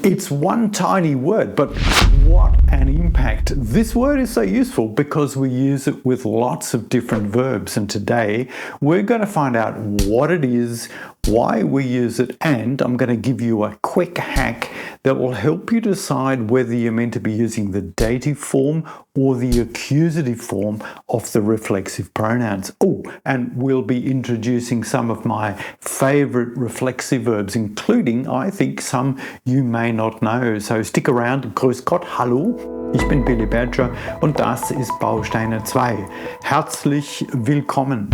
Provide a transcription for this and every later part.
It's one tiny word, but what an impact. This word is so useful because we use it with lots of different verbs, and today we're going to find out what it is, why we use it, and I'm going to give you a quick hack that will help you decide whether you're meant to be using the dative form or the accusative form of the reflexive pronouns. Oh, and we'll be introducing some of my favorite reflexive verbs, including, I think, some you may not know. So stick around. Grüß Gott, hallo. Ich bin Billy Badger und das ist Bausteine 2. Herzlich willkommen.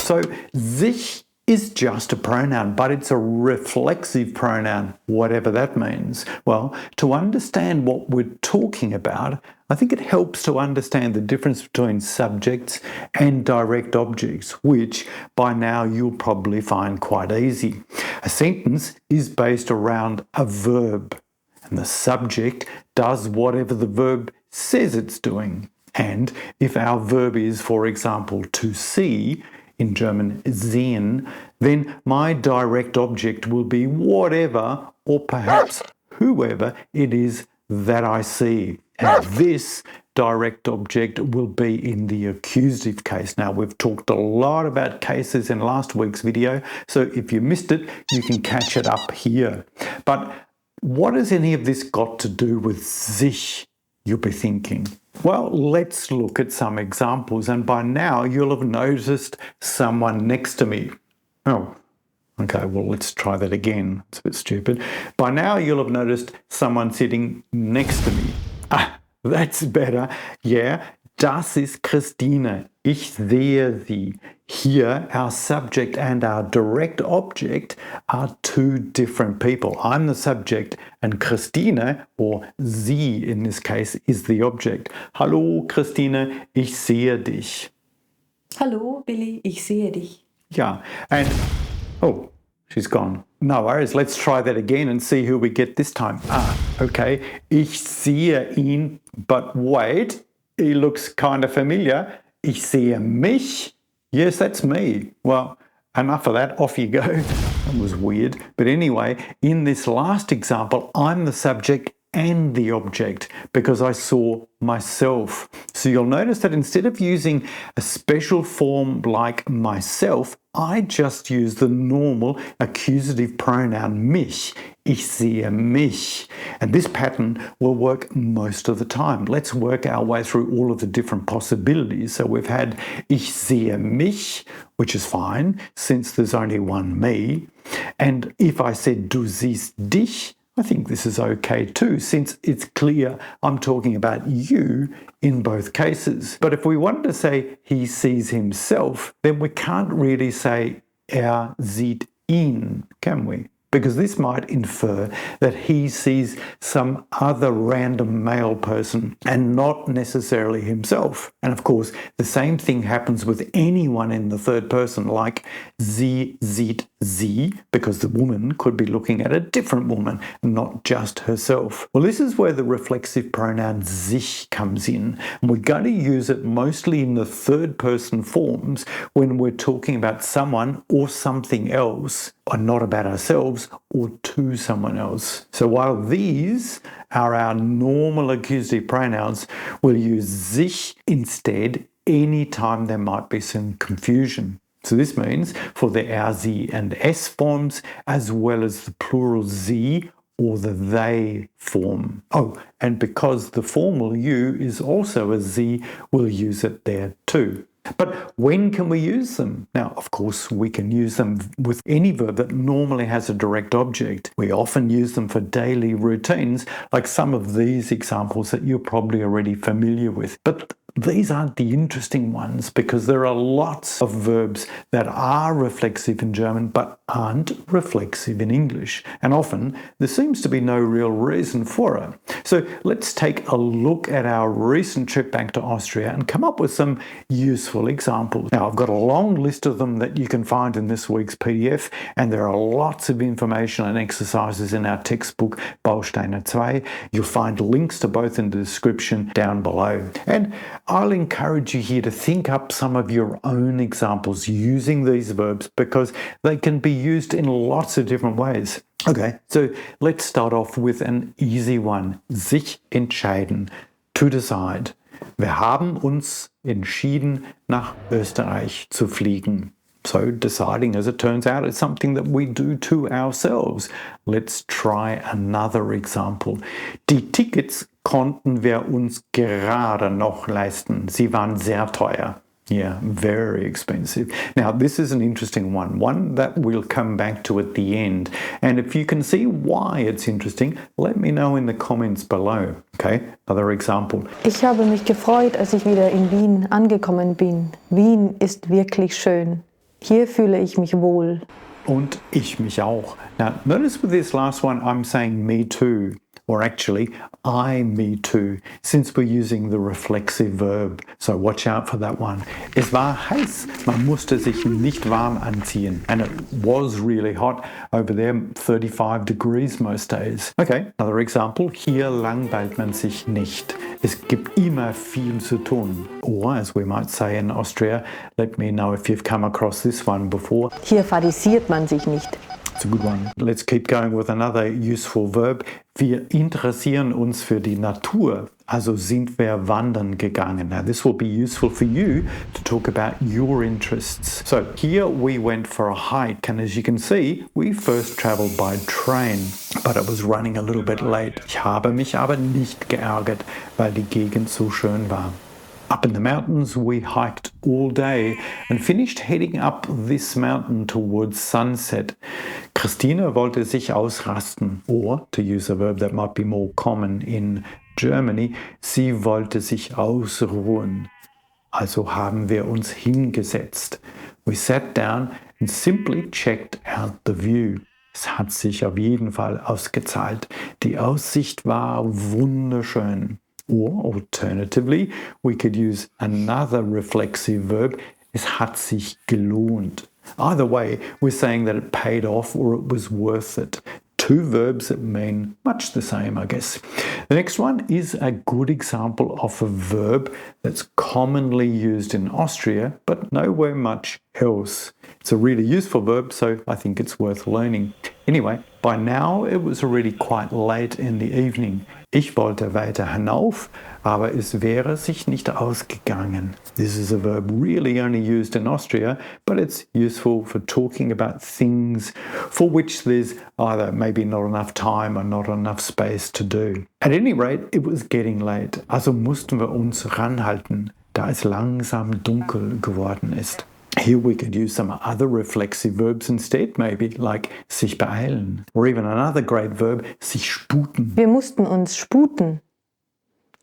So, sich is just a pronoun, but it's a reflexive pronoun, whatever that means. Well, to understand what we're talking about, I think it helps to understand the difference between subjects and direct objects, which by now you'll probably find quite easy. A sentence is based around a verb, and the subject does whatever the verb says it's doing. And if our verb is, for example, to see, in German sehen, then my direct object will be whatever or perhaps whoever it is that I see. And this direct object will be in the accusative case. Now, we've talked a lot about cases in last week's video, so if you missed it, you can catch it up here. But what has any of this got to do with sich, you'll be thinking? Well, let's look at some examples, and by now you'll have noticed someone next to me. Oh, okay, well, let's try that again. It's a bit stupid. By now you'll have noticed someone sitting next to me. Ah, that's better. Yeah, das ist Christine. Ich sehe sie. Here, our subject and our direct object are two different people. I'm the subject and Christine, or sie in this case, is the object. Hallo Christine, ich sehe dich. Hallo Billy, ich sehe dich. Yeah, and oh, she's gone. No worries, let's try that again and see who we get this time. Ah, okay, ich sehe ihn, but wait, he looks kind of familiar. Ich sehe mich. Yes, that's me. Well, enough of that, off you go. That was weird. But anyway, in this last example, I'm the subject and the object because I saw myself. So you'll notice that instead of using a special form like myself, I just use the normal accusative pronoun mich. Ich sehe mich. And this pattern will work most of the time. Let's work our way through all of the different possibilities. So we've had ich sehe mich, which is fine since there's only one me. And if I said du siehst dich, I think this is okay too, since it's clear I'm talking about you in both cases. But if we wanted to say he sees himself, then we can't really say sieht ihn, can we? Because this might infer that he sees some other random male person and not necessarily himself. And of course, the same thing happens with anyone in the third person, like sie sieht sie, because the woman could be looking at a different woman, not just herself. Well, this is where the reflexive pronoun sich comes in. And we're going to use it mostly in the third person forms when we're talking about someone or something else, or not about ourselves or to someone else. So while these are our normal accusative pronouns, we'll use sich instead anytime there might be some confusion. So this means for the er, sie and es forms, as well as the plural sie or the they form. Oh, and because the formal you is also a sie, we'll use it there too. But when can we use them? Now, of course, we can use them with any verb that normally has a direct object. We often use them for daily routines, like some of these examples that you're probably already familiar with. But these aren't the interesting ones because there are lots of verbs that are reflexive in German but aren't reflexive in English. And often there seems to be no real reason for it. So let's take a look at our recent trip back to Austria and come up with some useful examples. Now, I've got a long list of them that you can find in this week's PDF, and there are lots of information and exercises in our textbook Bausteine 2. You'll find links to both in the description down below. And I'll encourage you here to think up some of your own examples using these verbs because they can be used in lots of different ways. Okay, so let's start off with an easy one. Sich entscheiden, to decide. Wir haben uns entschieden, nach Österreich zu fliegen. So deciding, as it turns out, is something that we do to ourselves. Let's try another example. Die Tickets konnten wir uns gerade noch leisten. Sie waren sehr teuer. Yeah, very expensive. Now, this is an interesting one that we'll come back to at the end. And if you can see why it's interesting, let me know in the comments below. Okay, another example. Ich habe mich gefreut, als ich wieder in Wien angekommen bin. Wien ist wirklich schön. Hier fühle ich mich wohl. Und ich mich auch. Now, notice with this last one, I'm saying me too. Or actually, me too, since we're using the reflexive verb. So watch out for that one. Es war heiß. Man musste sich nicht warm anziehen. And it was really hot over there, 35 degrees most days. Okay, another example. Hier langweilt man sich nicht. Es gibt immer viel zu tun. Or, as we might say in Austria, let me know if you've come across this one before. Hier fadisiert man sich nicht. It's a good one. Let's keep going with another useful verb. Wir interessieren uns für die Natur, also sind wir wandern gegangen. Now this will be useful for you to talk about your interests. So here we went for a hike, and as you can see, we first traveled by train, but it was running a little bit late. Ich habe mich aber nicht geärgert, weil die Gegend so schön war. Up in the mountains, we hiked all day and finished heading up this mountain towards sunset. Christine wollte sich ausrasten, or, to use a verb that might be more common in Germany, sie wollte sich ausruhen. Also haben wir uns hingesetzt. We sat down and simply checked out the view. Es hat sich auf jeden Fall ausgezahlt. Die Aussicht war wunderschön. Or alternatively, we could use another reflexive verb. Es hat sich gelohnt. Either way, we're saying that it paid off or it was worth it. Two verbs that mean much the same, I guess. The next one is a good example of a verb that's commonly used in Austria, but nowhere much else. It's a really useful verb, so I think it's worth learning. Anyway, by now it was already quite late in the evening. Ich wollte weiter hinauf, aber es wäre sich nicht ausgegangen. This is a verb really only used in Austria, but it's useful for talking about things for which there's either maybe not enough time or not enough space to do. At any rate, it was getting late, also mussten wir uns ranhalten, da es langsam dunkel geworden ist. Here we could use some other reflexive verbs instead, maybe like sich beeilen. Or even another great verb, sich sputen. Wir mussten uns sputen,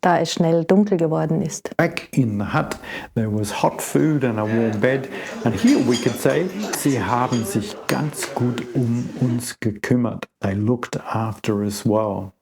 da es schnell dunkel geworden ist. Back in the hut, there was hot food and a warm bed. And here we could say, sie haben sich ganz gut uns gekümmert. They looked after us well.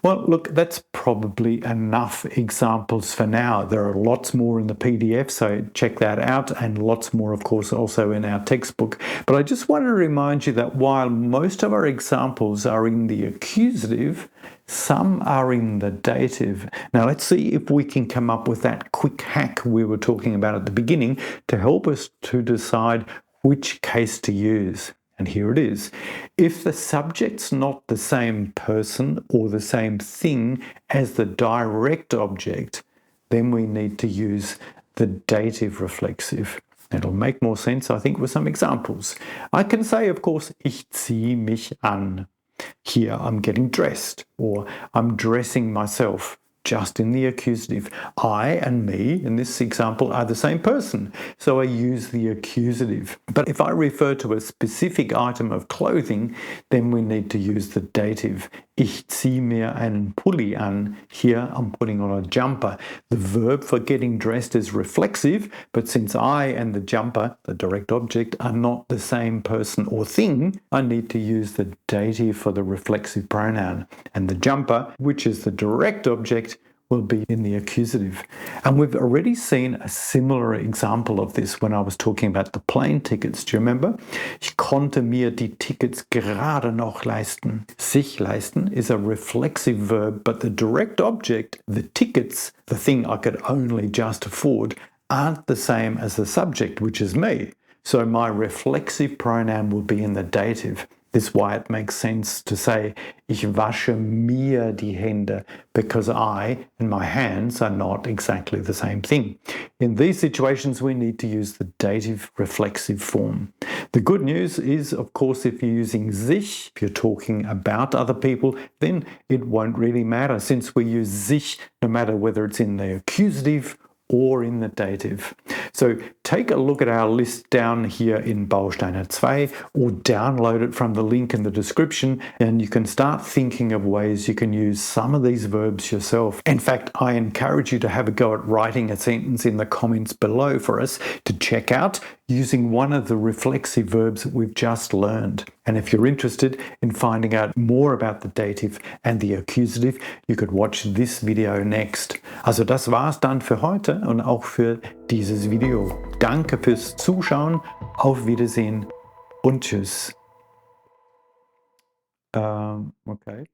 Well, look, that's probably enough examples for now. There are lots more in the PDF, so check that out, and lots more, of course, also in our textbook. But I just want to remind you that while most of our examples are in the accusative, some are in the dative. Now, let's see if we can come up with that quick hack we were talking about at the beginning to help us to decide which case to use. And here it is. If the subject's not the same person or the same thing as the direct object, then we need to use the dative reflexive. It'll make more sense, I think, with some examples. I can say, of course, ich ziehe mich an. Here I'm getting dressed, or I'm dressing myself. Just in the accusative. I and me, in this example, are the same person, so I use the accusative. But if I refer to a specific item of clothing, then we need to use the dative. Ich ziehe mir einen Pulli an. Here I'm putting on a jumper. The verb for getting dressed is reflexive, but since I and the jumper, the direct object, are not the same person or thing, I need to use the dative for the reflexive pronoun. And the jumper, which is the direct object, will be in the accusative. And we've already seen a similar example of this when I was talking about the plane tickets. Do you remember? Ich konnte mir die Tickets gerade noch leisten. Sich leisten is a reflexive verb, but the direct object, the tickets, the thing I could only just afford, aren't the same as the subject, which is me. So my reflexive pronoun will be in the dative. This is why it makes sense to say, ich wasche mir die Hände, because I and my hands are not exactly the same thing. In these situations, we need to use the dative reflexive form. The good news is, of course, if you're using sich, if you're talking about other people, then it won't really matter, since we use sich no matter whether it's in the accusative or in the dative. So take a look at our list down here in Bausteine 2 or download it from the link in the description, and you can start thinking of ways you can use some of these verbs yourself. In fact, I encourage you to have a go at writing a sentence in the comments below for us to check out using one of the reflexive verbs that we've just learned. And if you're interested in finding out more about the dative and the accusative, you could watch this video next. Also das war's dann für heute und auch für dieses Video. Danke fürs Zuschauen, auf Wiedersehen und tschüss. Okay.